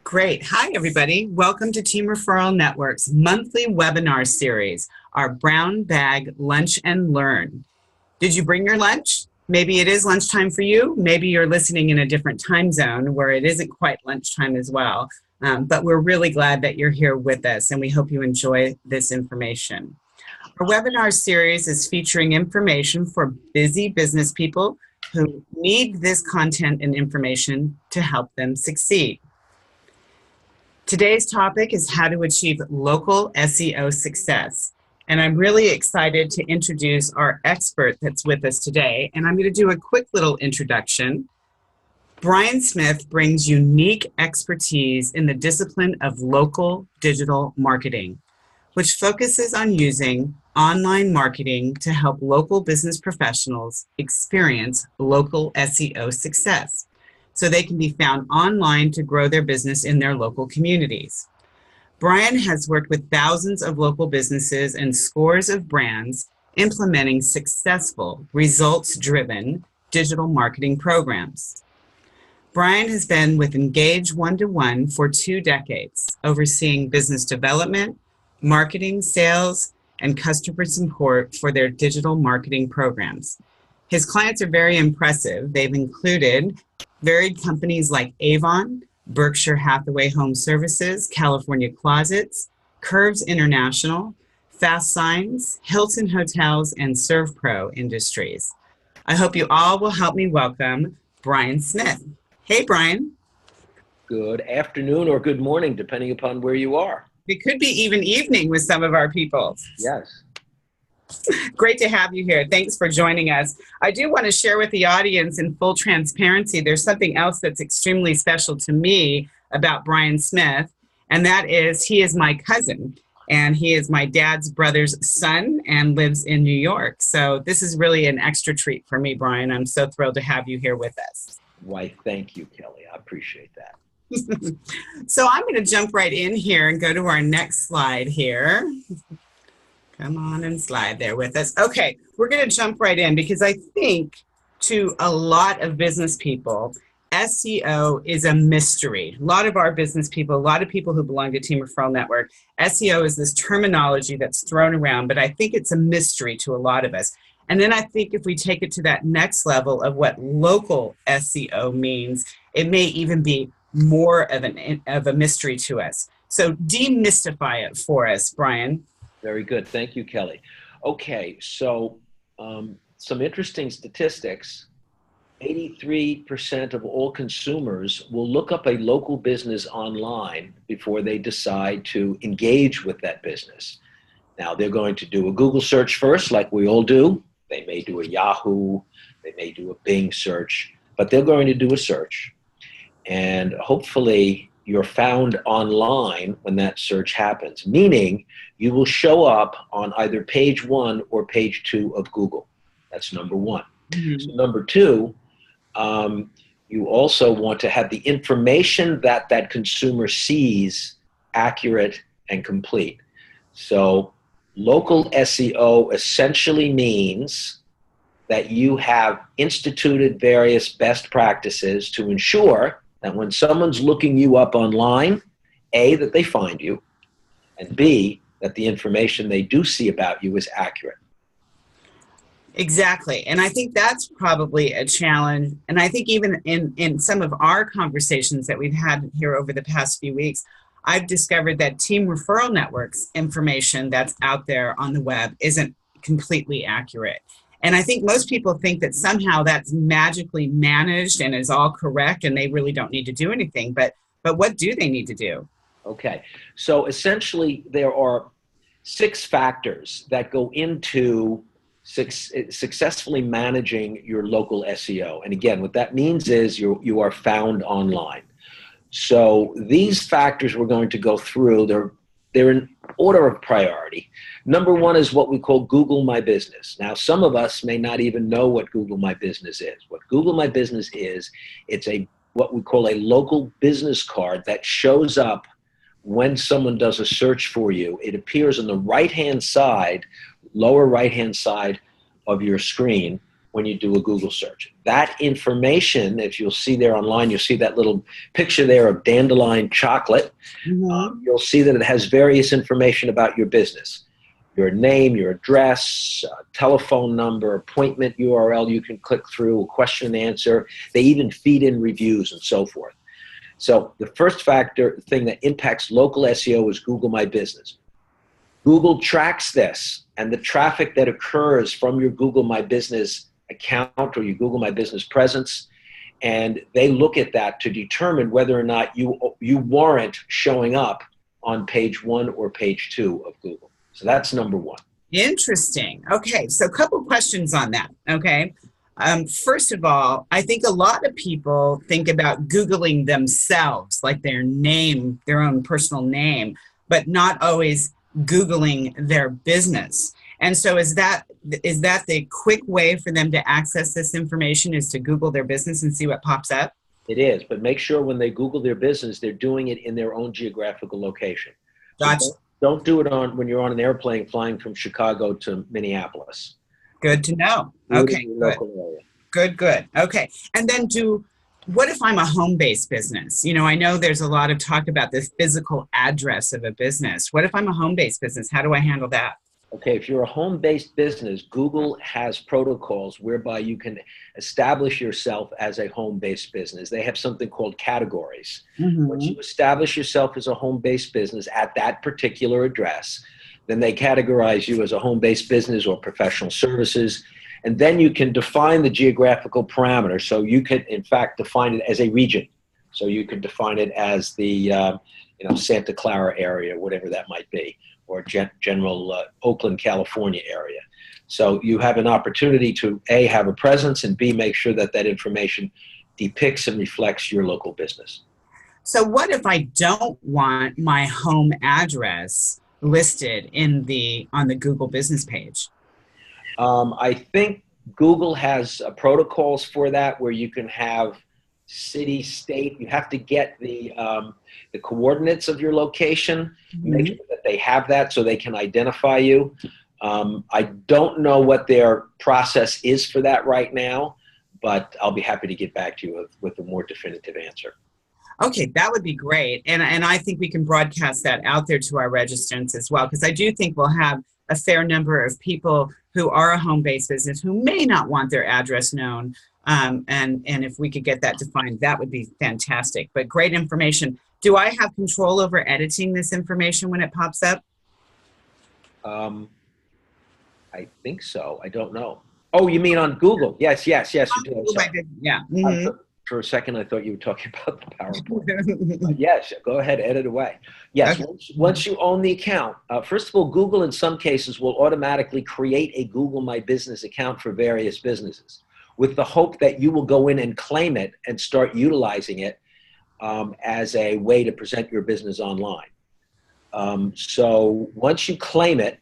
Great. Hi, everybody. Welcome to Team Referral Network's monthly webinar series, our Brown Bag Lunch and Learn. Did you bring your lunch? Maybe it is lunchtime for you. Maybe you're listening in a different time zone where it isn't quite lunchtime as well. But we're really glad that you're here with us, and we hope you enjoy this information. Our webinar series is featuring information for busy business people who need this content and information to help them succeed. Today's topic is how to achieve local SEO success. And I'm really excited to introduce our expert that's with us today. And I'm going to do a quick little introduction. Brian Smith brings unique expertise in the discipline of local digital marketing, which focuses on using online marketing to help local business professionals experience local SEO success, so they can be found online to grow their business in their local communities. Brian has worked with thousands of local businesses and scores of brands implementing successful, results-driven digital marketing programs. Brian has been with Engage One-to-One for 2 decades, overseeing business development, marketing, sales, and customer support for their digital marketing programs. His clients are very impressive. They've included varied companies like Avon, Berkshire Hathaway Home Services, California Closets, Curves International, Fast Signs, Hilton Hotels, and ServPro Industries. I hope you all will help me welcome Brian Smith. Hey, Brian. Good afternoon or good morning, depending upon where you are. It could be even evening with some of our people. Yes. Great to have you here. Thanks for joining us. I do want to share with the audience in full transparency, there's something else that's extremely special to me about Brian Smith, and that is he is my cousin, and he is my dad's brother's son and lives in New York. So this is really an extra treat for me, Brian. I'm so thrilled to have you here with us. Why, thank you, Kelly. I appreciate that. So I'm going to jump right in here and go to our next slide here. Come on and slide there with us. Okay, we're going to jump right in because I think to a lot of business people, SEO is a mystery. A lot of our business people, a lot of people who belong to Team Referral Network, SEO is this terminology that's thrown around, but I think it's a mystery to a lot of us. And then I think if we take it to that next level of what local SEO means, it may even be more of a mystery to us. So demystify it for us, Brian. Very good. Thank you, Kelly. Okay, so some interesting statistics. 83% of all consumers will look up a local business online before they decide to engage with that business. Now, they're going to do a Google search first, like we all do. They may do a Yahoo, they may do a Bing search, but they're going to do a search. And hopefully you're found online when that search happens, meaning you will show up on either page 1 or page 2 of Google. That's number 1. Mm-hmm. So number 2, you also want to have the information that that consumer sees accurate and complete. So local SEO essentially means that you have instituted various best practices to ensure that when someone's looking you up online, A, that they find you, and B, that the information they do see about you is accurate. Exactly. And I think that's probably a challenge. And I think even in some of our conversations that we've had here over the past few weeks, I've discovered that Team Referral Network's information that's out there on the web isn't completely accurate. And I think most people think that somehow that's magically managed and is all correct and they really don't need to do anything. But what do they need to do? Okay. So essentially there are 6 factors that go into successfully managing your local SEO. And again, what that means is you are found online. So these factors we're going to go through, they're in order of priority. Number 1 is what we call Google My Business. Now, some of us may not even know what Google My Business is. What Google My Business is, it's what we call a local business card that shows up when someone does a search for you. It appears on the right-hand side, lower right-hand side of your screen when you do a Google search. That information, if you'll see there online, you'll see that little picture there of dandelion chocolate. You'll see that it has various information about your business. Your name, your address, telephone number, appointment URL you can click through, a question and answer. They even feed in reviews and so forth. So the first thing that impacts local SEO is Google My Business. Google tracks this, and the traffic that occurs from your Google My Business account or your Google My Business presence, and they look at that to determine whether or not you warrant showing up on page 1 or page 2 of Google. So that's number 1. Interesting. Okay, so a couple questions on that. Okay. First of all, I think a lot of people think about Googling themselves, like their name, their own personal name, but not always Googling their business. And so is that the quick way for them to access this information, is to Google their business and see what pops up? It is, but make sure when they Google their business, they're doing it in their own geographical location. So Gotcha. don't do it when you're on an airplane flying from Chicago to Minneapolis. Good to know. Okay, good. Good. Okay. And then what if I'm a home-based business? You know, I know there's a lot of talk about the physical address of a business. What if I'm a home-based business? How do I handle that? Okay, if you're a home-based business, Google has protocols whereby you can establish yourself as a home-based business. They have something called categories. Once you establish yourself as a home-based business at that particular address, then they categorize you as a home-based business or professional services, and then you can define the geographical parameters. So you could, in fact, define it as a region. So you could define it as the Santa Clara area, whatever that might be, or general Oakland, California area. So you have an opportunity to A, have a presence, and B, make sure that that information depicts and reflects your local business. So what if I don't want my home address listed on the Google business page? I think Google has protocols for that, where you can have city, state. You have to get the coordinates of your location, make sure that they have that so they can identify you. I don't know what their process is for that right now, but I'll be happy to get back to you with a more definitive answer. Okay, that would be great. And I think we can broadcast that out there to our registrants as well, because I do think we'll have a fair number of people who are a home-based business who may not want their address known. And if we could get that defined, that would be fantastic. But great information. Do I have control over editing this information when it pops up? I think so. I don't know. Oh, you mean on Google? Yes, you do. Yeah. For a second, I thought you were talking about the PowerPoint. Yes, go ahead, edit away. Yes, okay. Once you own the account, first of all, Google in some cases will automatically create a Google My Business account for various businesses, with the hope that you will go in and claim it and start utilizing it as a way to present your business online. So once you claim it,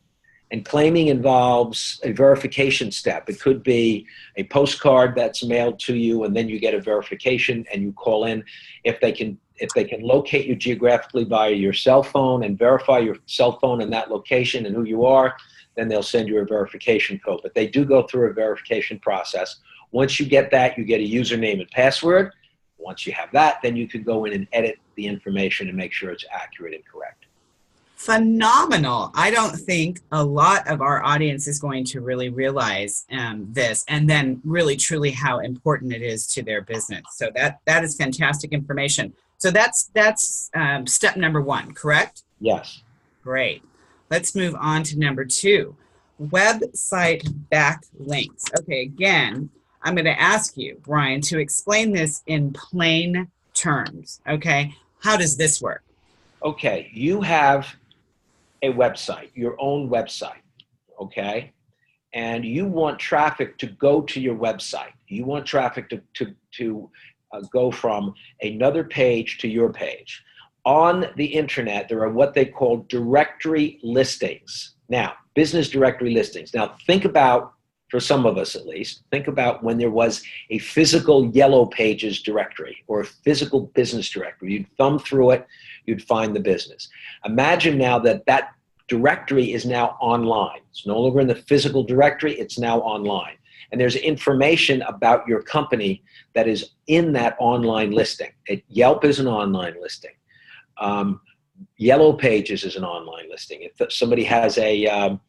and claiming involves a verification step. It could be a postcard that's mailed to you, and then you get a verification and you call in. If they can locate you geographically via your cell phone and verify your cell phone and that location and who you are, then they'll send you a verification code. But they do go through a verification process. Once you get that, you get a username and password. Once you have that, then you can go in and edit the information and make sure it's accurate and correct. Phenomenal. I don't think a lot of our audience is going to really realize this, and then really truly how important it is to their business. So that is fantastic information. So that's step number 1, correct? Yes. Great. Let's move on to number 2, website backlinks. Okay, again, I'm going to ask you, Brian, to explain this in plain terms. Okay, how does this work? Okay, you have a website, your own website, okay? And you want traffic to go to your website. You want traffic to go from another page to your page. On the internet, there are what they call directory listings. Now, business directory listings. Now, think about, for some of us at least, think about when there was a physical Yellow Pages directory or a physical business directory. You'd thumb through it, you'd find the business. Imagine now that directory is now online. It's no longer in the physical directory, it's now online. and there's information about your company that is in that online listing. Yelp is an online listing. Yellow Pages is an online listing. If somebody has a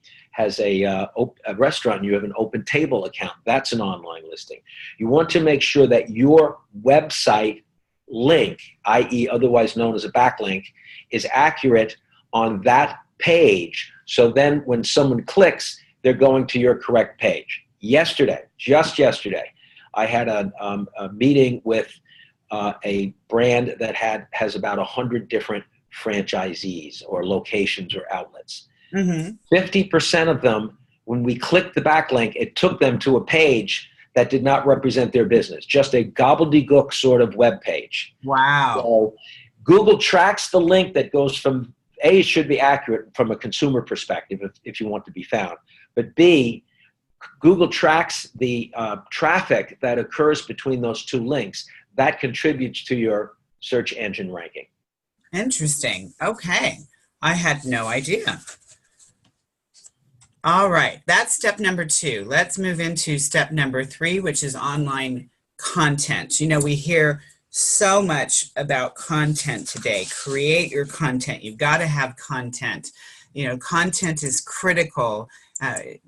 restaurant and you have an open table account, that's an online listing. You want to make sure that your website link, i.e. otherwise known as a backlink, is accurate on that page. So then when someone clicks, they're going to your correct page. Just yesterday, I had a meeting with a brand that has about 100 different franchisees or locations or outlets. 50% of them, when we clicked the backlink, it took them to a page that did not represent their business, just a gobbledygook sort of web page. Wow. So Google tracks the link that goes from, A, it should be accurate from a consumer perspective if you want to be found, but B, Google tracks the traffic that occurs between those two links. That contributes to your search engine ranking. Interesting. Okay. I had no idea. All right. That's step number 2. Let's move into step number 3, which is online content. You know, we hear so much about content today. Create your content. You've got to have content. You know, content is critical.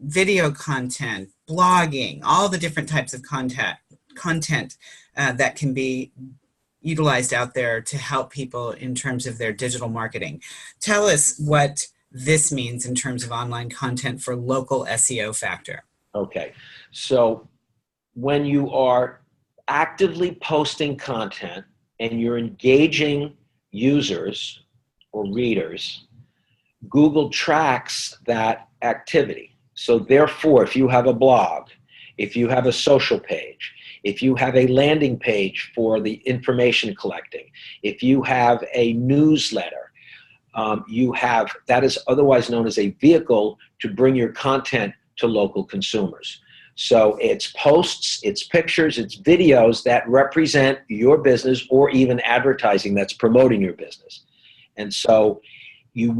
Video content, blogging, all the different types of content that can be utilized out there to help people in terms of their digital marketing. Tell us what this means in terms of online content for local SEO factor. Okay, so when you are actively posting content and you're engaging users or readers, Google tracks that activity. So therefore, if you have a blog, if you have a social page, if you have a landing page for the information collecting, if you have a newsletter, that is otherwise known as a vehicle to bring your content to local consumers. So it's posts, it's pictures, it's videos that represent your business or even advertising that's promoting your business. And so you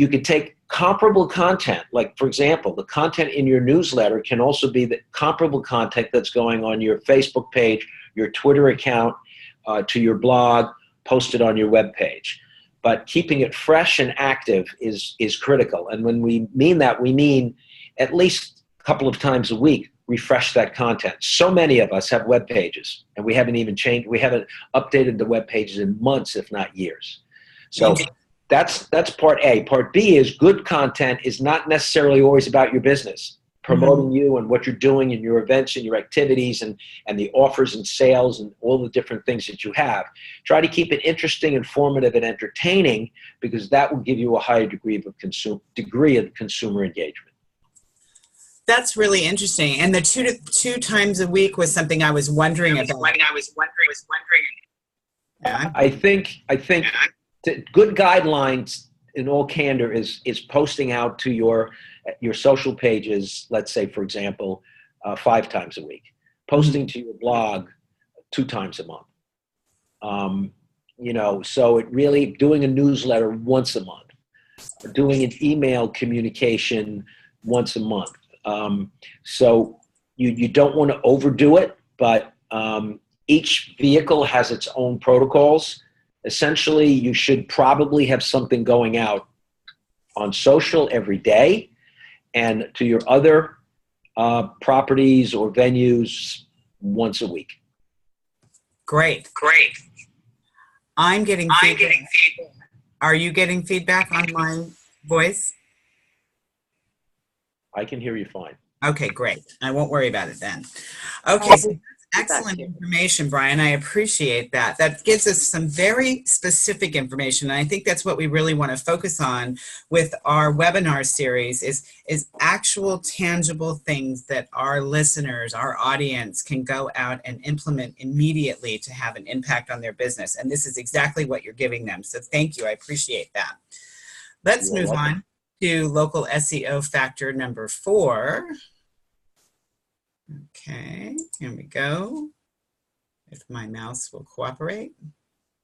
could take comparable content, like for example, the content in your newsletter can also be the comparable content that's going on your Facebook page, your Twitter account, to your blog, posted on your web page. But keeping it fresh and active is critical. And when we mean that, we mean at least a couple of times a week, refresh that content. So many of us have web pages, and we haven't updated the web pages in months, if not years. So that's part A. Part B is good content is not necessarily always about your business. Promoting you and what you're doing and your events and your activities and the offers and sales and all the different things that you have. Try to keep it interesting, informative, and entertaining, because that will give you a higher degree of consumer engagement. That's really interesting. And the two times a week was something I was wondering about. Yeah. I think good guidelines in all candor is posting out to your social pages, let's say, for example, 5 times a week, posting to your blog 2 times a month. So it really doing a newsletter once a month, doing an email communication once a month. So you don't want to overdo it, but each vehicle has its own protocols. Essentially, you should probably have something going out on social every day, and to your other properties or venues once a week. Great. I'm getting feedback. Are you getting feedback on my voice? I can hear you fine. Okay, great. I won't worry about it then. Okay, so that's excellent information, Brian. I appreciate that. That gives us some very specific information. And I think that's what we really want to focus on with our webinar series is actual tangible things that our listeners, our audience can go out and implement immediately to have an impact on their business. And this is exactly what you're giving them. So thank you. I appreciate that. Let's move on to local SEO factor number 4. Okay, here we go. If my mouse will cooperate.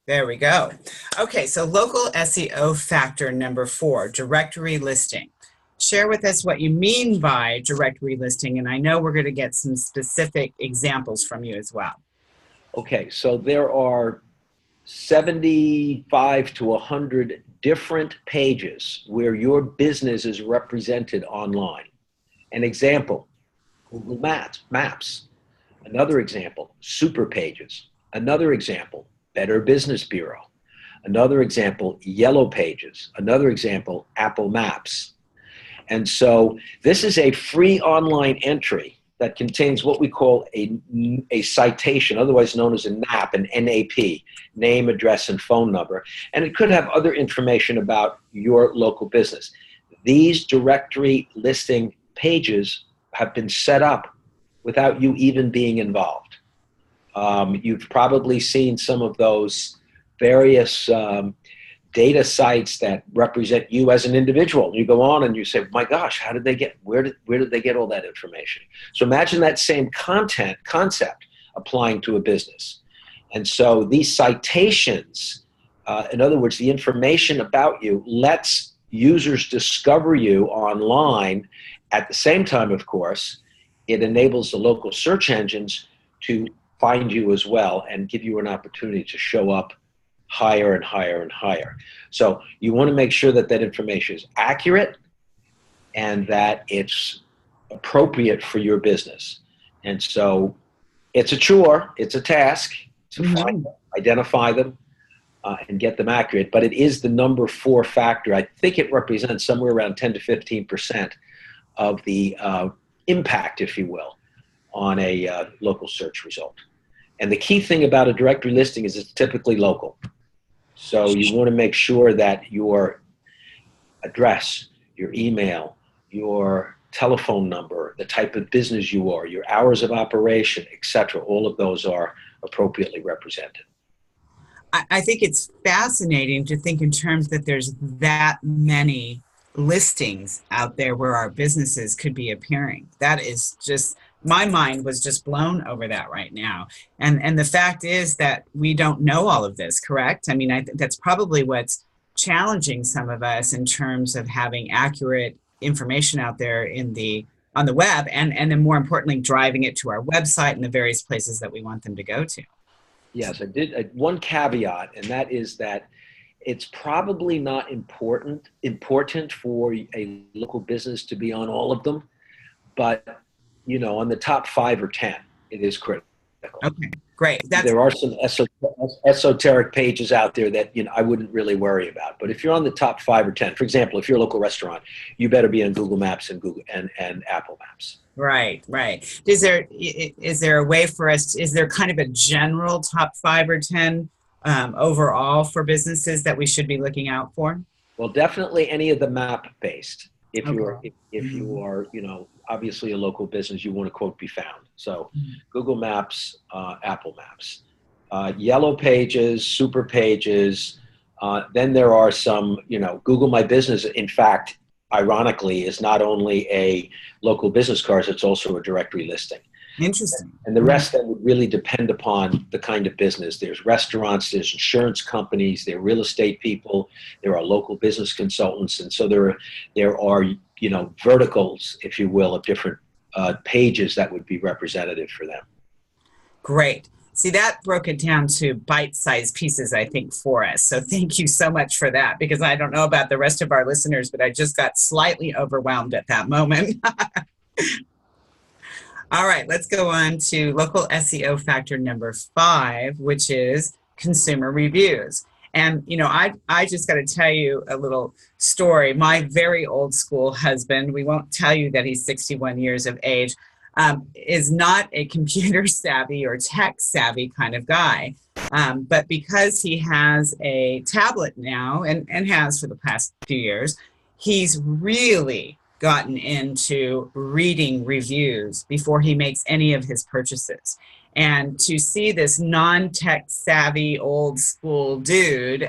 There we go. Okay, so local SEO factor number 4, directory listing. share with us what you mean by directory listing. And I know we're going to get some specific examples from you as well. Okay, so there are 75 to 100 different pages where your business is represented online. An example, Google Maps. Another example, Super Pages. Another example, Better Business Bureau. Another example, Yellow Pages. Another example, Apple Maps. And so this is a free online entry that contains what we call a citation, otherwise known as a NAP, an NAP, name, address, and phone number. And it could have other information about your local business. These directory listing pages have been set up without you even being involved. You've probably seen some of those various data sites that represent you as an individual. You go on and you say, my gosh, how did they get, where did they get all that information? So imagine that same concept applying to a business. And so these citations, in other words, the information about you lets users discover you online. At the same time, of course, it enables the local search engines to find you as well and give you an opportunity to show up higher and higher and higher. So you want to make sure that that information is accurate and that it's appropriate for your business. And so it's a chore, it's a task to find them, identify them, and get them accurate, but it is the number 4 factor. I think it represents somewhere around 10 to 15% of the impact, if you will, on a local search result. And the key thing about a directory listing is it's typically local. So you want to make sure that your address, your email, your telephone number, the type of business you are, your hours of operation, etc., all of those are appropriately represented. I think it's fascinating to think in terms that there's that many listings out there where our businesses could be appearing. That is just, my mind was just blown over that right now. And the fact is that we don't know all of this, correct? I mean, I think that's probably what's challenging some of us in terms of having accurate information out there on the web, and then more importantly, driving it to our website and the various places that we want them to go to. Yes, I did. One caveat, and that is that it's probably not important for a local business to be on all of them, but on the top 5 or 10, it is critical. Okay, great. There are some esoteric pages out there that I wouldn't really worry about. But if you're on the top 5 or 10, for example, if you're a local restaurant, you better be on Google Maps and Apple Maps. Right. Is there a way for us? Is there kind of a general top 5 or 10 overall for businesses that we should be looking out for? Well, definitely any of the map-based. If you are, obviously a local business, you want to quote be found. So Google Maps, Apple Maps, Yellow Pages, Super Pages. Then there are some, Google My Business, in fact, ironically, is not only a local business card, it's also a directory listing. Interesting. And the rest then would really depend upon the kind of business. There's restaurants, there's insurance companies, there are real estate people, there are local business consultants, and so there are verticals, if you will, of different pages that would be representative for them. Great. See, that broke it down to bite-sized pieces, I think, for us. So thank you so much for that, because I don't know about the rest of our listeners, but I just got slightly overwhelmed at that moment. All right, let's go on to local SEO factor number 5, which is consumer reviews. And, I just got to tell you a little story. My very old school husband, we won't tell you that he's 61 years of age, is not a computer savvy or tech savvy kind of guy. But because he has a tablet now and has for the past few years, he's really gotten into reading reviews before he makes any of his purchases. And to see this non-tech savvy old school dude,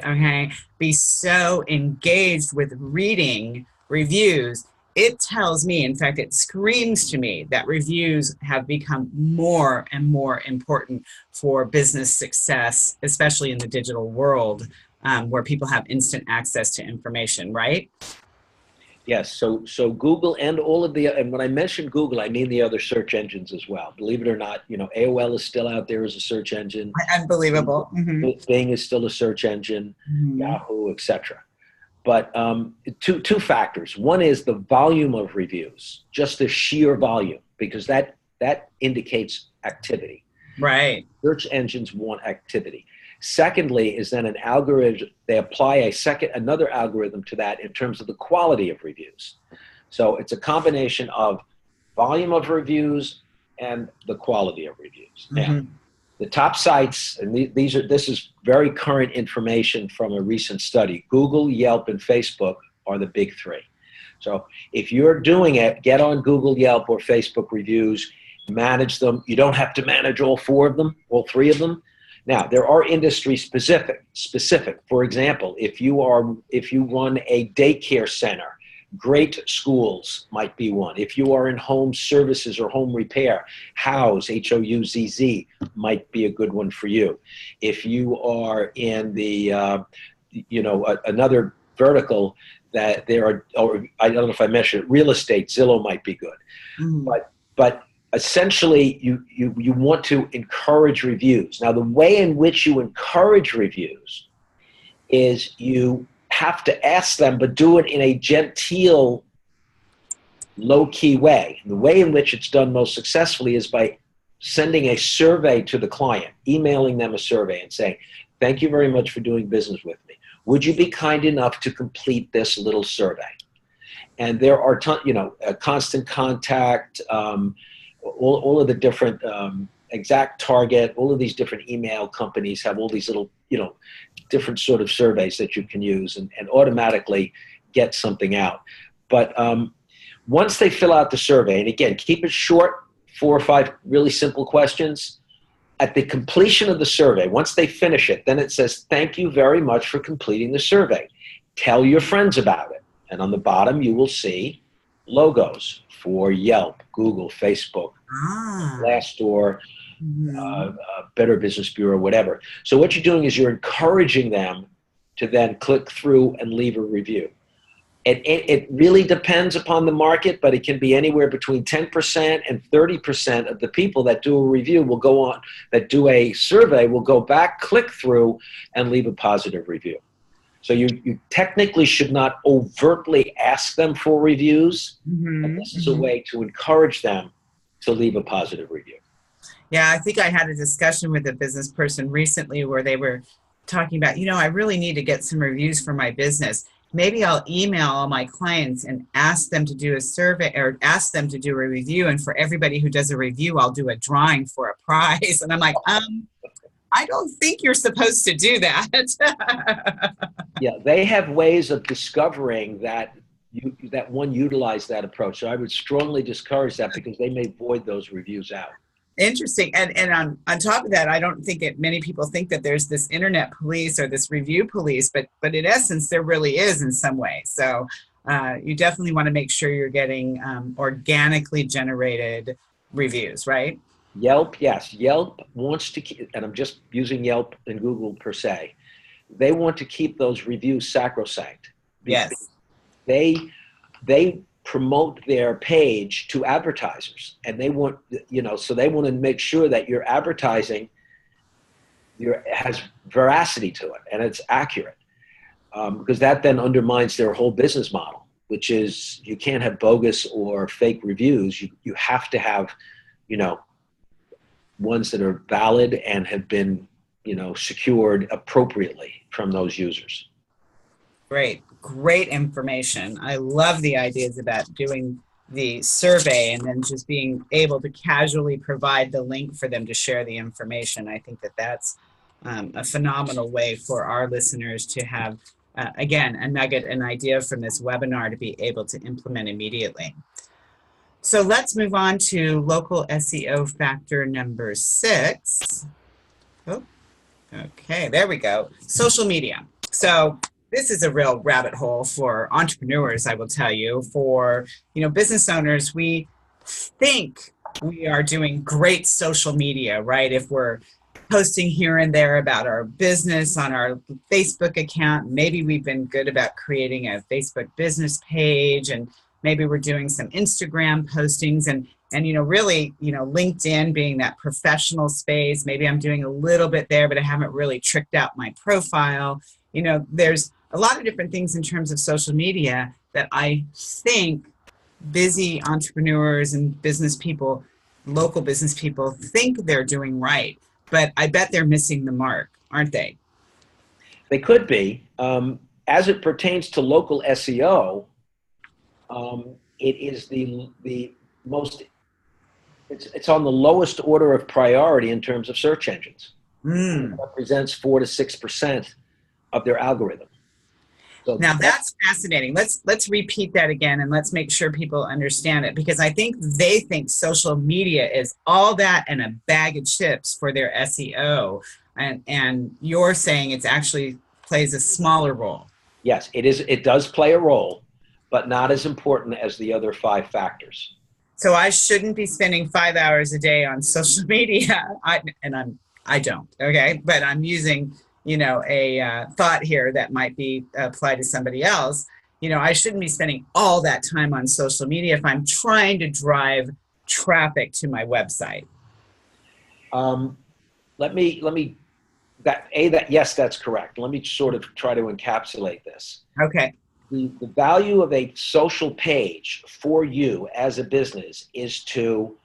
be so engaged with reading reviews, it tells me, in fact, it screams to me that reviews have become more and more important for business success, especially in the digital world, where people have instant access to information, right? Yes, so Google and all of the, and when I mention Google, I mean the other search engines as well. Believe it or not, AOL is still out there as a search engine. Unbelievable. Bing is still a search engine, Yahoo, etc. But two factors. One is the volume of reviews, just the sheer volume, because that indicates activity. Right. Search engines want activity. Secondly, is then an algorithm, they apply another algorithm to that in terms of the quality of reviews. So it's a combination of volume of reviews and the quality of reviews. Now, the top sites, and this is very current information from a recent study. Google, Yelp, and Facebook are the big three. So if you're doing it, get on Google, Yelp, or Facebook reviews, manage them. You don't have to manage all three of them. Now, there are industry specific. For example, if you run a daycare center, great schools might be one. If you are in home services or home repair, Houzz, Houzz, might be a good one for you. If you are in the, another vertical that there are, or I don't know if I mentioned it, real estate, Zillow might be good. But essentially, you want to encourage reviews. Now, the way in which you encourage reviews is you have to ask them, but do it in a genteel, low-key way. The way in which it's done most successfully is by sending a survey to the client, emailing them a survey and saying, thank you very much for doing business with me. Would you be kind enough to complete this little survey? And there are, constant contact, all of the different exact target, all of these different email companies have all these little, different sort of surveys that you can use and automatically get something out. But once they fill out the survey, and again, keep it short, 4 or 5 really simple questions. At the completion of the survey, once they finish it, then it says, thank you very much for completing the survey. Tell your friends about it. And on the bottom, you will see logos for Yelp, Google, Facebook, Glassdoor, Better Business Bureau, whatever. So what you're doing is you're encouraging them to then click through and leave a review. It really depends upon the market, but it can be anywhere between 10% and 30% of the people that do a review will go on, that do a survey will go back, click through, and leave a positive review. So you technically should not overtly ask them for reviews, but this is a way to encourage them to leave a positive review. Yeah, I think I had a discussion with a business person recently where they were talking about, I really need to get some reviews for my business. Maybe I'll email all my clients and ask them to do a survey or ask them to do a review. And for everybody who does a review, I'll do a drawing for a prize. And I'm like, I don't think you're supposed to do that. Yeah, they have ways of discovering that one utilize that approach. So I would strongly discourage that because they may void those reviews out. Interesting. And on top of that, I don't think many people think that there's this internet police or this review police, but in essence, there really is in some way. So you definitely want to make sure you're getting organically generated reviews, right? Yelp, yes. Yelp wants to keep, and I'm just using Yelp and Google per se, they want to keep those reviews sacrosanct. Yes. They promote their page to advertisers, and they want, so they want to make sure that your advertising has veracity to it and it's accurate, because that then undermines their whole business model, which is you can't have bogus or fake reviews. You have to have, ones that are valid and have been, secured appropriately from those users. Great information. I love the ideas about doing the survey and then just being able to casually provide the link for them to share the information. I think that that's a phenomenal way for our listeners to have, again, a nugget, an idea from this webinar to be able to implement immediately. So let's move on to local SEO factor number 6. Oh, okay, there we go. Social media. So this is a real rabbit hole for entrepreneurs, I will tell you. For business owners, we think we are doing great social media, right? If we're posting here and there about our business on our Facebook account. Maybe we've been good about creating a Facebook business page, and maybe we're doing some Instagram postings, and really, LinkedIn being that professional space. Maybe I'm doing a little bit there, but I haven't really tricked out my profile. There's a lot of different things in terms of social media that I think busy entrepreneurs and business people, local business people, think they're doing right, but I bet they're missing the mark, aren't they? They could be. As it pertains to local SEO, it is the most, it's on the lowest order of priority in terms of search engines. It represents 4 to 6% of their algorithm. So now that's fascinating. Let's repeat that again, and let's make sure people understand it, because I think they think social media is all that and a bag of chips for their SEO, and you're saying it's actually plays a smaller role. Yes, it is. It does play a role, but not as important as the other 5 factors. So I shouldn't be spending 5 hours a day on social media. I don't. Okay, but I'm using a thought here that might be applied to somebody else. I shouldn't be spending all that time on social media if I'm trying to drive traffic to my website. Yes, that's correct. Let me sort of try to encapsulate this. Okay. The value of a social page for you as a business is to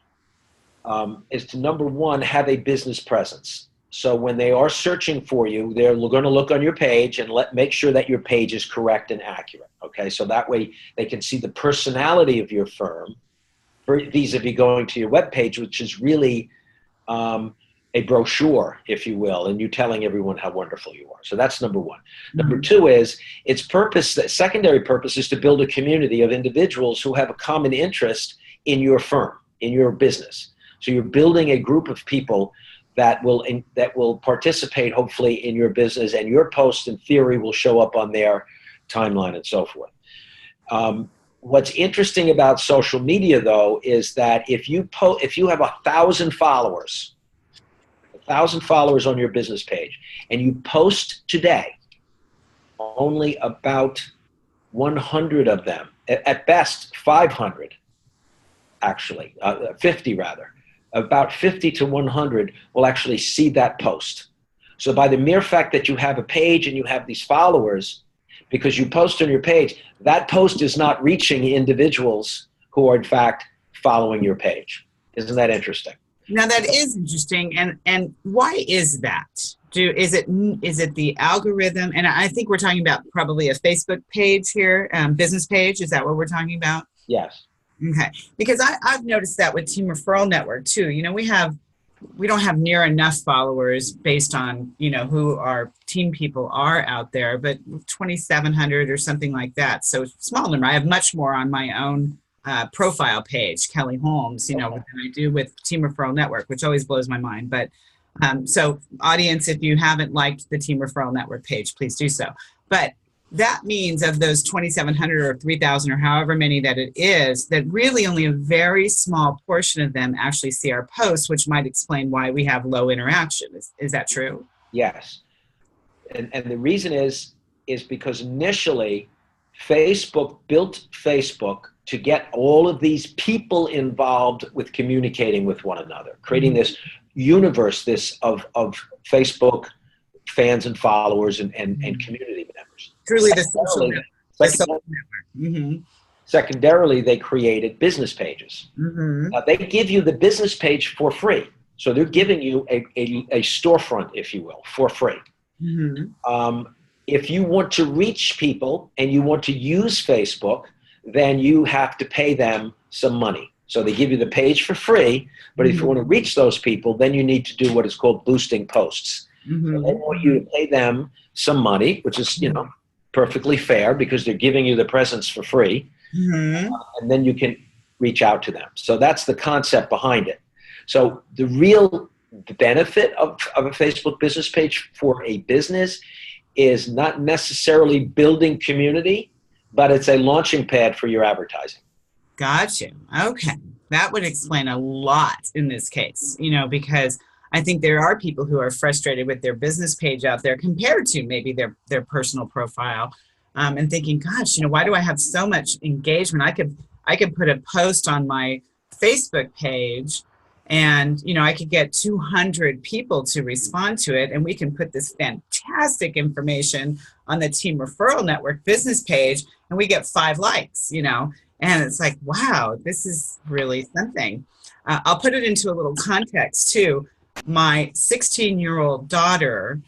number one, have a business presence. So when they are searching for you, they're going to look on your page and make sure that your page is correct and accurate. Okay, so that way they can see the personality of your firm vis-a-vis going to your web page, which is really a brochure, if you will, and you telling everyone how wonderful you are. So that's number one. Number two is its purpose. The secondary purpose is to build a community of individuals who have a common interest in your firm, in your business. So you're building a group of people that will participate hopefully in your business, and your post in theory will show up on their timeline and so forth. What's interesting about social media though is that if you have 1,000 followers on your business page, and you post today, only about 100 of them, at best 500 actually, 50 rather, about 50 to 100 will actually see that post. So by the mere fact that you have a page and you have these followers, because you post on your page, that post is not reaching individuals who are in fact following your page. Isn't that interesting? Now that is interesting, and why is that? Is it the algorithm? And I think we're talking about probably a Facebook page here, business page. Is that what we're talking about? Yes. Okay, because I've noticed that with Team Referral Network too. We don't have near enough followers based on who our team people are out there, but 2,700 or something like that. So small number. I have much more on my own profile page, Kelly Holmes, than I do with Team Referral Network, which always blows my mind. But so audience, if you haven't liked the Team Referral Network page, please do so. But that means of those 2,700 or 3,000 or however many that it is, that really only a very small portion of them actually see our posts, which might explain why we have low interaction. Is that true? Yes. And the reason is because initially Facebook built Facebook to get all of these people involved with communicating with one another, creating this universe of Facebook fans and followers and community members. Truly the social network. Secondarily, they created business pages. They give you the business page for free. So they're giving you a storefront, if you will, for free. If you want to reach people and you want to use Facebook, then you have to pay them some money. So they give you the page for free, but if you want to reach those people, then you need to do what is called boosting posts. So they want you to pay them some money, which is, perfectly fair because they're giving you the presence for free. And then you can reach out to them. So that's the concept behind it. So the real benefit of a Facebook business page for a business is not necessarily building community, but it's a launching pad for your advertising. Gotcha. Okay. That would explain a lot in this case, because I think there are people who are frustrated with their business page out there compared to maybe their personal profile, and thinking, gosh, why do I have so much engagement? I could put a post on my Facebook page, and I could get 200 people to respond to it, and we can put this fantastic information on the Team Referral Network business page, and we get 5 likes, and it's like, wow, this is really something. I'll put it into a little context too. My 16-year-old daughter,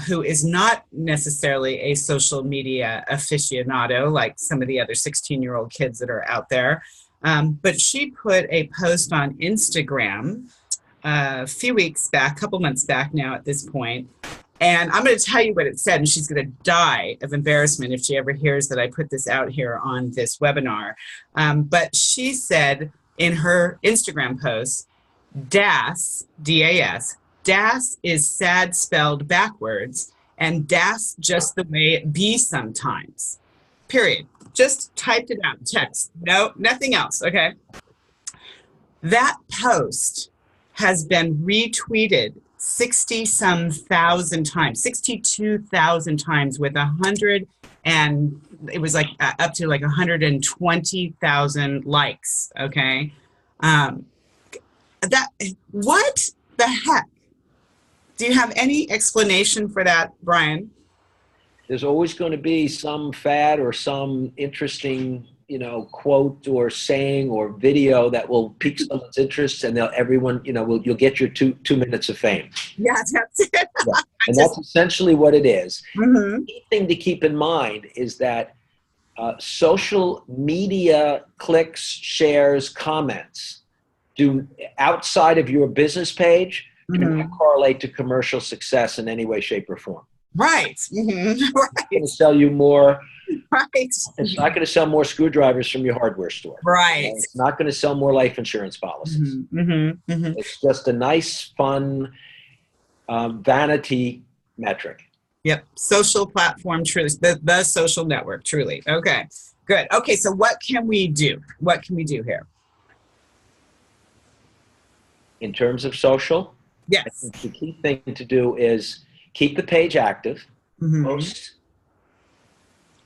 who is not necessarily a social media aficionado like some of the other 16-year-old kids that are out there, but she put a post on Instagram a few weeks back, a couple months back now at this point, and I'm going to tell you what it said, and she's going to die of embarrassment if she ever hears that I put this out here on this webinar. But she said in her Instagram post, DAS, D-A-S, DAS is sad spelled backwards, and DAS just the way it be sometimes. Period. Just typed it out, text. No, nothing else, okay? That post has been retweeted 60-some thousand times, 62,000 times with 100, and it was like up to like 120,000 likes, okay? What the heck? Do you have any explanation for that, Brian? There's always going to be some fad or some interesting, quote or saying or video that will pique someone's interest, and everyone, you'll get your two minutes of fame. Yeah, that's it. Yeah. And that's essentially what it is. Mm-hmm. The key thing to keep in mind is that social media clicks, shares, comments do outside of your business page do not correlate to commercial success in any way, shape, or form. Right. Mm-hmm. Right. It's going to sell you more. Right. It's not going to sell more screwdrivers from your hardware store. Right. It's not going to sell more life insurance policies. Mm-hmm. Mm-hmm. It's just a nice, fun vanity metric. Yep. Social platform, truly. The social network, truly. Okay. Good. Okay. So what can we do? What can we do here? In terms of social, yes, I think the key thing to do is keep the page active, post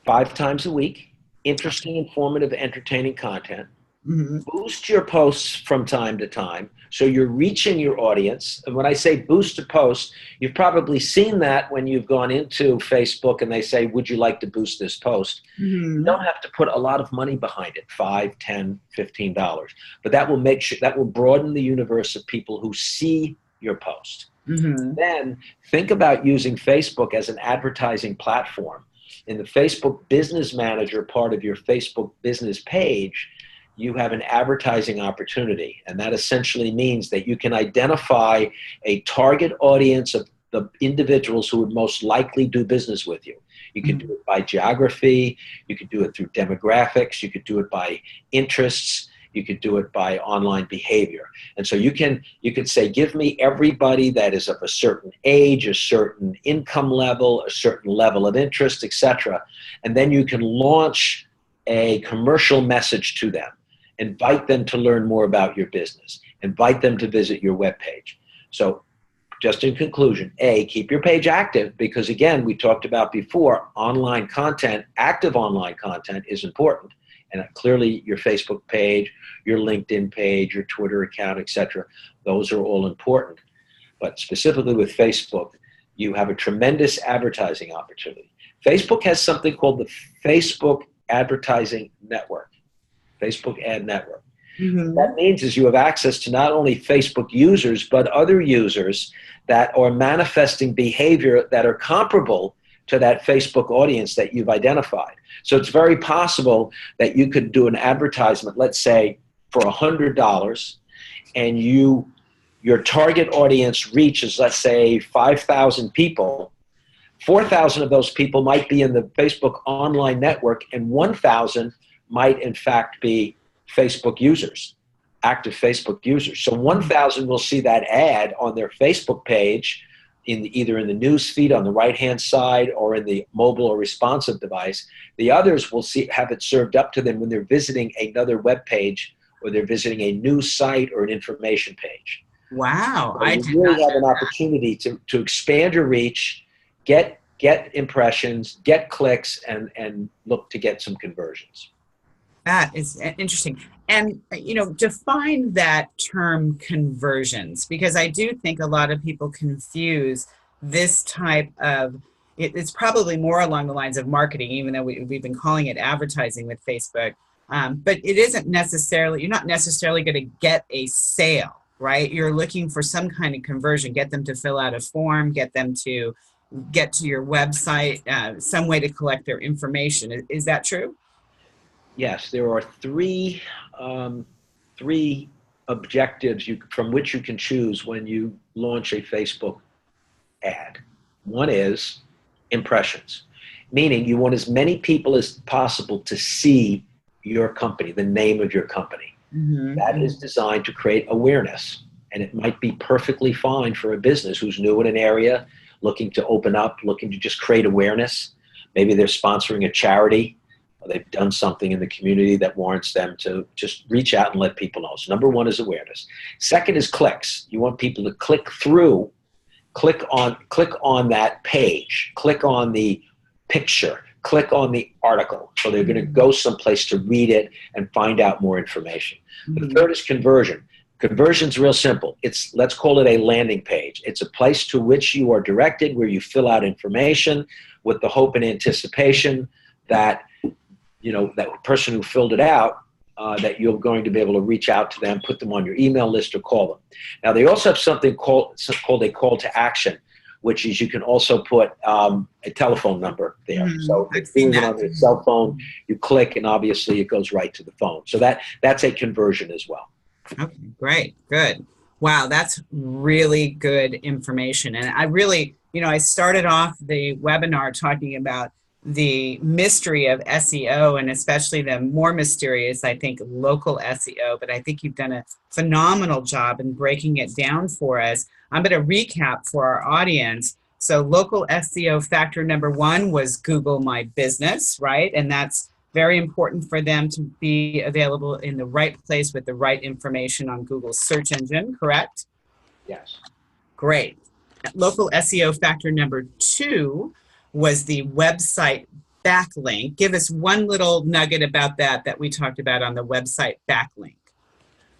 5 times a week, interesting, informative, entertaining content. Boost your posts from time to time so you're reaching your audience. And when I say boost a post, you've probably seen that when you've gone into Facebook and they say, would you like to boost this post? You don't have to put a lot of money behind it, $5, $10, $15, but that will broaden the universe of people who see your post. Then think about using Facebook as an advertising platform. In the Facebook Business Manager part of your Facebook business page, you have an advertising opportunity. And that essentially means that you can identify a target audience of the individuals who would most likely do business with you. You can do it by geography. You could do it through demographics. You could do it by interests. You could do it by online behavior. And so you could say, give me everybody that is of a certain age, a certain income level, a certain level of interest, etc. And then you can launch a commercial message to them. Invite them to learn more about your business. Invite them to visit your webpage. So just in conclusion, A, keep your page active because, again, we talked about before, online content, active online content is important. And clearly your Facebook page, your LinkedIn page, your Twitter account, etc., those are all important. But specifically with Facebook, you have a tremendous advertising opportunity. Facebook has something called the Facebook Advertising Network. Facebook Ad Network. What that means is you have access to not only Facebook users, but other users that are manifesting behavior that are comparable to that Facebook audience that you've identified. So it's very possible that you could do an advertisement, let's say, for $100, and your target audience reach is, let's say, 5,000 people. 4,000 of those people might be in the Facebook online network, and 1,000 might in fact be Facebook users, active Facebook users. So 1,000 will see that ad on their Facebook page, either in the news feed on the right-hand side or in the mobile or responsive device. The others will have it served up to them when they're visiting another web page or they're visiting a news site or an information page. Wow, So I you did not really have an know opportunity to expand your reach, get impressions, get clicks, and look to get some conversions. that is interesting. And, define that term conversions, because I do think a lot of people confuse this type of, it's probably more along the lines of marketing, even though we've been calling it advertising with Facebook. But it isn't necessarily, you're not necessarily going to get a sale, right? You're looking for some kind of conversion, get them to fill out a form, get them to get to your website, some way to collect their information. Is that true? Yes, there are three objectives from which you can choose when you launch a Facebook ad. One is impressions, meaning you want as many people as possible to see your company, the name of your company. That is designed to create awareness. And it might be perfectly fine for a business who's new in an area, looking to open up, looking to just create awareness. Maybe they're sponsoring a charity, or they've done something in the community that warrants them to just reach out and let people know. So number one is awareness. Second is clicks. You want people to click through, click on that page, click on the picture, click on the article. So they're going to go someplace to read it and find out more information. The third is conversion. Conversion's real simple. Let's call it a landing page. It's a place to which you are directed, where you fill out information with the hope and anticipation that that person who filled it out, that you're going to be able to reach out to them, put them on your email list, or call them. Now, they also have something called a call to action, which is you can also put a telephone number there. So if you're doing it on your cell phone, you click, and obviously it goes right to the phone. So that's a conversion as well. Okay, great, good. Wow, that's really good information. And I really, I started off the webinar talking about the mystery of SEO, and especially the more mysterious, I think, local SEO. But I think you've done a phenomenal job in breaking it down for us. I'm going to recap for our audience. So local SEO factor number one was Google My Business, right? And that's very important for them to be available in the right place with the right information on Google's search engine, correct? Yes. Great. Local SEO factor number two was the website backlink. Give us one little nugget about that we talked about on the website backlink.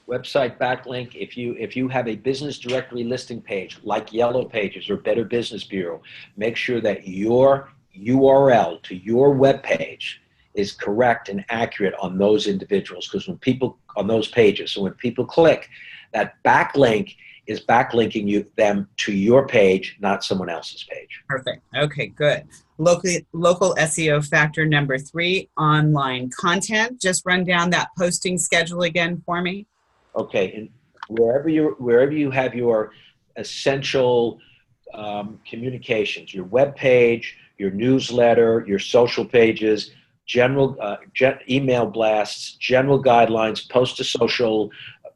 Website backlink, if you have a business directory listing page like Yellow Pages or Better Business Bureau, make sure that your URL to your web page is correct and accurate on those individuals, because when people on those pages, so when people click, that backlink is backlinking them to your page, not someone else's page. Perfect. Okay, good. Local SEO factor number three, online content. Just run down that posting schedule again for me. Okay, and wherever you have your essential communications, your web page, your newsletter, your social pages, general email blasts, general guidelines, post to social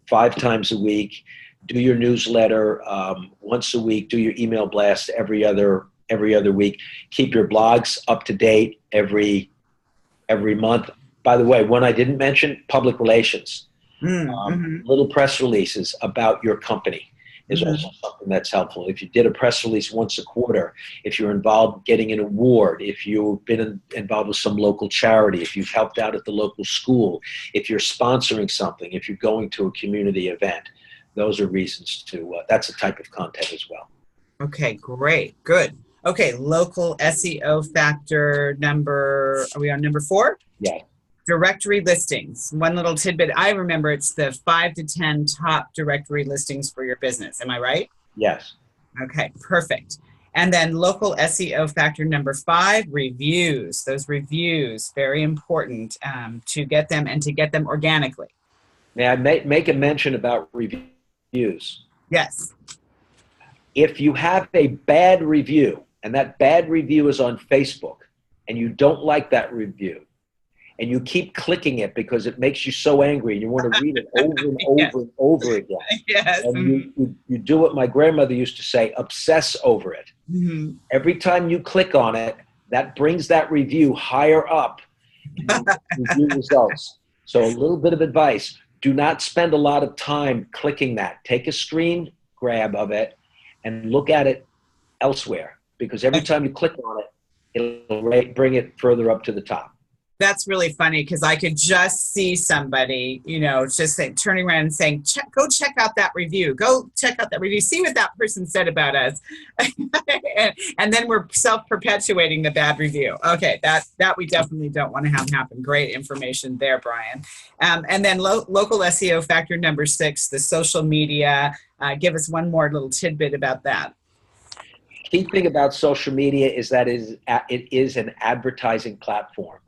5 times a week, do your newsletter once a week, do your email blast every other week, keep your blogs up to date every month. By the way, one I didn't mention, public relations. Little press releases about your company is also something that's helpful. If you did a press release once a quarter, if you're involved getting an award, if you've been involved with some local charity, if you've helped out at the local school, if you're sponsoring something, if you're going to a community event, those are reasons to, that's a type of content as well. Okay, great, good. Okay, local SEO factor number, are we on number 4? Yeah. Directory listings. One little tidbit I remember, it's the 5 to 10 top directory listings for your business. Am I right? Yes. Okay, perfect. And then local SEO factor number 5, reviews. Those reviews, very important to get them, and to get them organically. May I make a mention about reviews? Yes. If you have a bad review, and that bad review is on Facebook, and you don't like that review, and you keep clicking it because it makes you so angry, and you want to read it over and over and over again. Yes. And you do what my grandmother used to say, obsess over it. Every time you click on it, that brings that review higher up in review results. So a little bit of advice, do not spend a lot of time clicking that. Take a screen grab of it and look at it elsewhere, because every time you click on it, it'll bring it further up to the top. That's really funny because I could just see somebody, you know, just turning around and saying, go check out that review. Go check out that review. See what that person said about us. and then we're self-perpetuating the bad review. Okay, that we definitely don't want to have happen. Great information there, Brian. And then local SEO factor number 6, the social media. Give us one more little tidbit about that. Key thing about social media is that it is an advertising platform.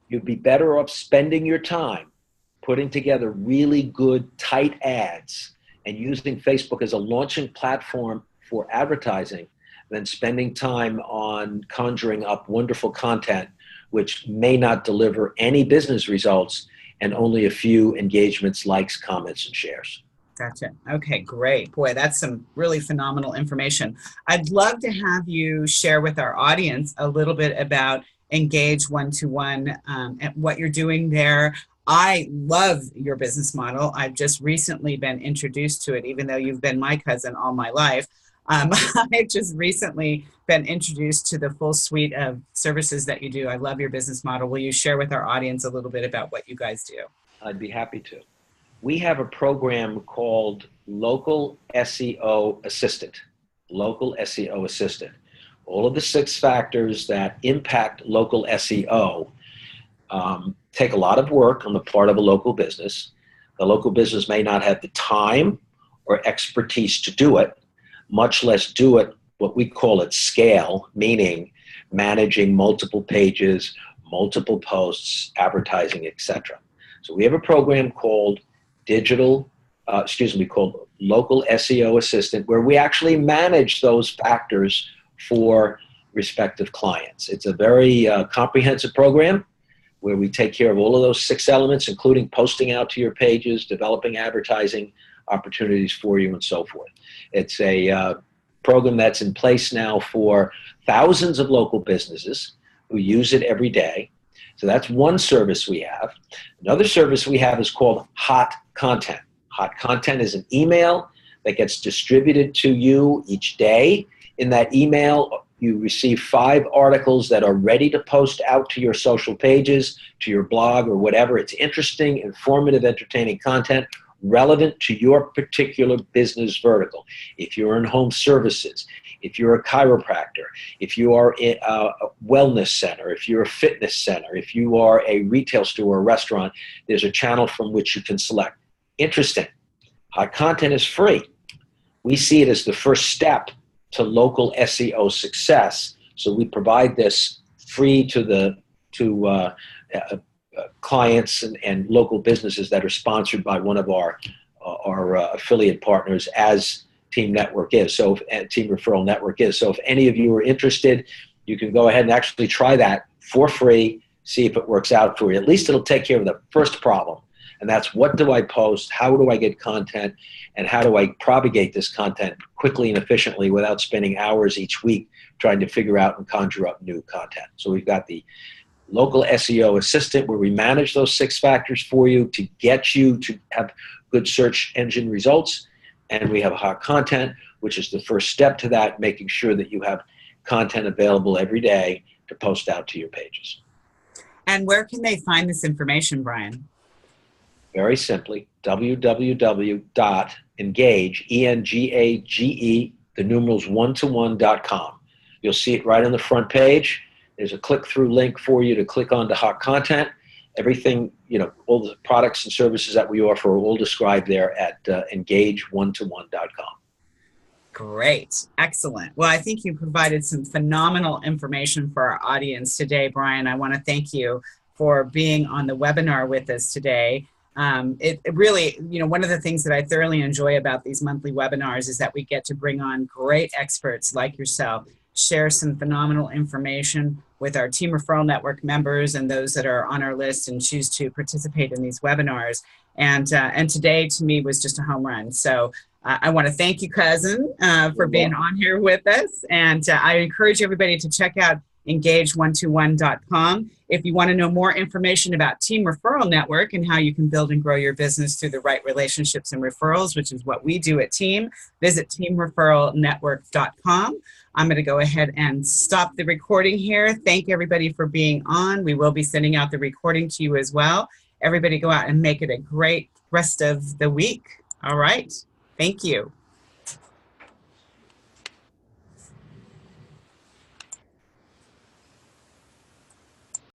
You'd be better off spending your time putting together really good, tight ads and using Facebook as a launching platform for advertising than spending time on conjuring up wonderful content, which may not deliver any business results and only a few engagements, likes, comments, and shares. Gotcha. Okay, great. Boy, that's some really phenomenal information. I'd love to have you share with our audience a little bit about Engage one-to-one and what you're doing there. I love your business model. I've just recently been introduced to it, even though you've been my cousin all my life. I've just recently been introduced to the full suite of services that you do. I love your business model. Will you share with our audience a little bit about what you guys do? I'd be happy to. We have a program called Local SEO Assistant. Local SEO Assistant. All of the 6 factors that impact local SEO take a lot of work on the part of a local business. The local business may not have the time or expertise to do it, much less do it what we call at scale, meaning managing multiple pages, multiple posts, advertising, etc. So we have a program called called Local SEO Assistant, where we actually manage those factors for respective clients. It's a very comprehensive program where we take care of all of those 6 elements, including posting out to your pages, developing advertising opportunities for you, and so forth. It's a program that's in place now for thousands of local businesses who use it every day. So that's one service we have. Another service we have is called Hot Content. Hot Content is an email that gets distributed to you each day. In that email, you receive 5 articles that are ready to post out to your social pages, to your blog, or whatever. It's interesting, informative, entertaining content relevant to your particular business vertical. If you're in home services, if you're a chiropractor, if you are in a wellness center, if you're a fitness center, if you are a retail store or a restaurant, there's a channel from which you can select. Interesting. Hot Content is free. We see it as the first step to local SEO success. So we provide this free to clients and local businesses that are sponsored by one of our affiliate partners, as Team Network is. So Team Referral Network is. So if any of you are interested, you can go ahead and actually try that for free, see if it works out for you. At least it'll take care of the first problem. And that's, what do I post? How do I get content? And how do I propagate this content quickly and efficiently without spending hours each week trying to figure out and conjure up new content? So we've got the Local SEO Assistant, where we manage those 6 factors for you to get you to have good search engine results. And we have Hot Content, which is the first step to that, making sure that you have content available every day to post out to your pages. And where can they find this information, Brian? Very simply, www.engage, E-N-G-A-G-E, the numerals 1to1.com. You'll see it right on the front page. There's a click-through link for you to click on to Hot Content. Everything, all the products and services that we offer are all described there at engage1to1.com. Great. Excellent. Well, I think you provided some phenomenal information for our audience today, Brian. I want to thank you for being on the webinar with us today. It really, one of the things that I thoroughly enjoy about these monthly webinars is that we get to bring on great experts like yourself, share some phenomenal information with our Team Referral Network members and those that are on our list and choose to participate in these webinars. And today, to me, was just a home run. So I want to thank you, cousin, for being on here with us. And I encourage everybody to check out engage121.com. If you want to know more information about Team Referral Network and how you can build and grow your business through the right relationships and referrals, which is what we do at Team, visit TEAMReferralNetwork.com. I'm going to go ahead and stop the recording here. Thank everybody for being on. We will be sending out the recording to you as well. Everybody go out and make it a great rest of the week. All right. Thank you.